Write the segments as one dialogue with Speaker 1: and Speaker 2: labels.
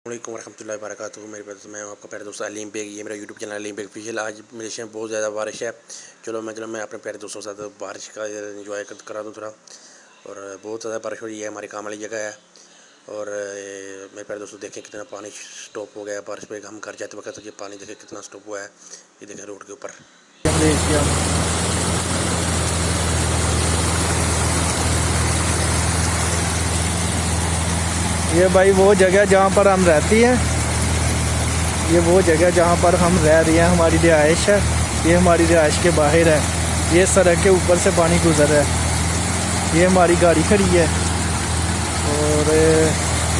Speaker 1: अस्सलामुअलैकुम वरहमतुल्लाहि वबरकातुहू। मेरे पास मैं आपका प्यारे दोस्त अलीम बेग, ये मेरा YouTube channel Aleem Baig official. आज मलेशिया में बहुत ज़्यादा बारिश है। चलो मैं अपने प्यारे दोस्तों के साथ बारिश का इंजॉय करा दूँ थोड़ा। और बहुत ज़्यादा बारिश हो रही है, हमारी काम वाली जगह है। और मेरे प्यारे दोस्तों देखें कितना पानी स्टॉप हो गया है बारिश पे। हम घर जाते वक्त ये पानी देखें कितना स्टॉप हुआ है, ये देखें रोड के ऊपर।
Speaker 2: ये भाई वो जगह जहाँ पर हम रहती हैं, ये वो जगह जहाँ पर हम रह रहे हैं, हमारी रिहाइश है। ये हमारी रिहाइश के बाहर है, ये सड़क के ऊपर से पानी गुजर रहा है। ये हमारी गाड़ी खड़ी है और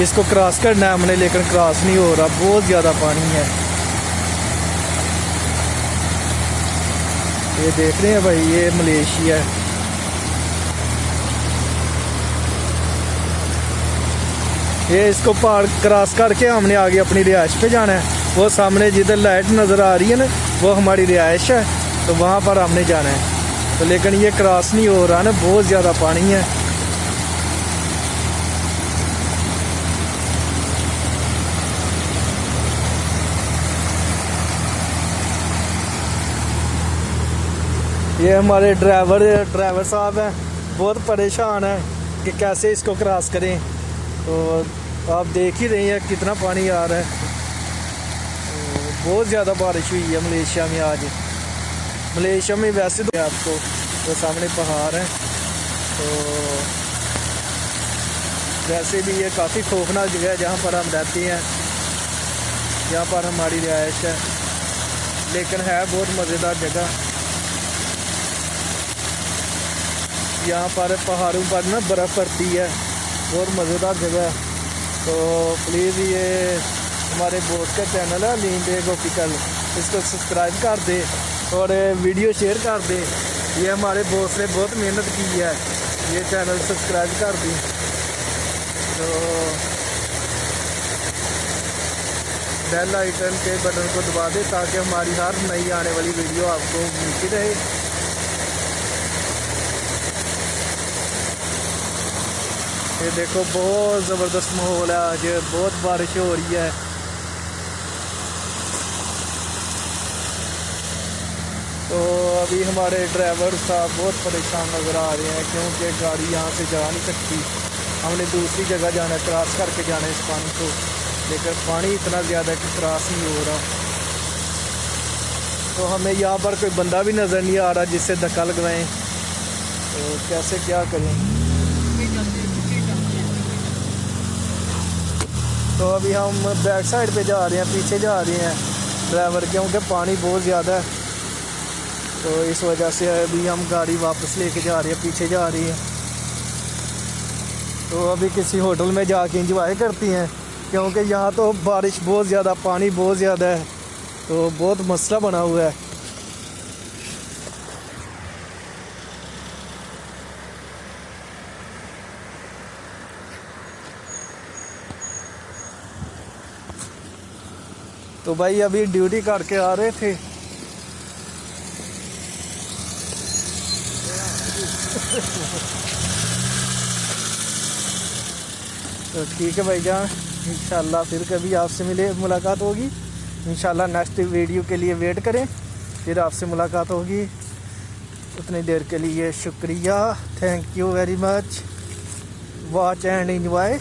Speaker 2: इसको क्रॉस करना है हमने, लेकिन क्रॉस नहीं हो रहा, बहुत ज़्यादा पानी है। ये देख रहे हैं भाई, ये मलेशिया है। ये इसको पार क्रॉस करके हमने आगे अपनी रिहाइश पे जाना है। वो सामने जिधर लाइट नज़र आ रही है ना, वो हमारी रिहाइश है, तो वहाँ पर हमने जाना है। तो लेकिन ये क्रॉस नहीं हो रहा ना, बहुत ज़्यादा पानी है। ये हमारे ड्राइवर साहब हैं, बहुत परेशान है कि कैसे इसको क्रॉस करें। तो आप देख ही रहे हैं कितना पानी आ रहा है। बहुत ज़्यादा बारिश हुई है मलेशिया में आज। मलेशिया में वैसे तो आपको तो सामने पहाड़ है, तो वैसे भी ये काफ़ी खौफनाक जगह है जहाँ पर हम रहते हैं, यहाँ पर हमारी रिहाइश है। लेकिन है बहुत मज़ेदार जगह। यहाँ पर पहाड़ों पर ना बर्फ़ पड़ती है, बहुत मज़ेदार जगह है। तो प्लीज़ ये हमारे बॉस का चैनल है अलीम बेग ऑफिशियल, इसको सब्सक्राइब कर दे और वीडियो शेयर कर दे। ये हमारे बॉस ने बहुत मेहनत की है, ये चैनल सब्सक्राइब कर दी। तो बेल आइकन के बटन को दबा दे ताकि हमारी हर नई आने वाली वीडियो आपको मिलती रहे। ये देखो बहुत ज़बरदस्त माहौल है आज, बहुत बारिश हो रही है। तो अभी हमारे ड्राइवर साहब बहुत परेशान नज़र आ रहे हैं, क्योंकि गाड़ी यहाँ से जा नहीं सकती। हमने दूसरी जगह जाना है, क्रॉस करके जाना है इस पानी को, लेकिन पानी इतना ज़्यादा कि क्रॉस नहीं हो रहा। तो हमें यहाँ पर कोई बंदा भी नज़र नहीं आ रहा जिससे धक्का लगवाएं, तो कैसे क्या करें। तो अभी हम बैक साइड पे जा रहे हैं, पीछे जा रहे हैं ड्राइवर, क्योंकि पानी बहुत ज़्यादा है। तो इस वजह से अभी हम गाड़ी वापस लेके जा रहे हैं, पीछे जा रही है। तो अभी किसी होटल में जाके एंजॉय करती हैं, क्योंकि यहाँ तो बारिश बहुत ज़्यादा, पानी बहुत ज़्यादा है, तो बहुत मसला बना हुआ है। तो भाई अभी ड्यूटी करके आ रहे थे। तो ठीक है भाईजान, इंशाल्लाह फिर कभी आपसे मुलाकात होगी। इंशाल्लाह नेक्स्ट वीडियो के लिए वेट करें, फिर आपसे मुलाकात होगी। उतनी देर के लिए शुक्रिया, thank you very much. Watch and enjoy.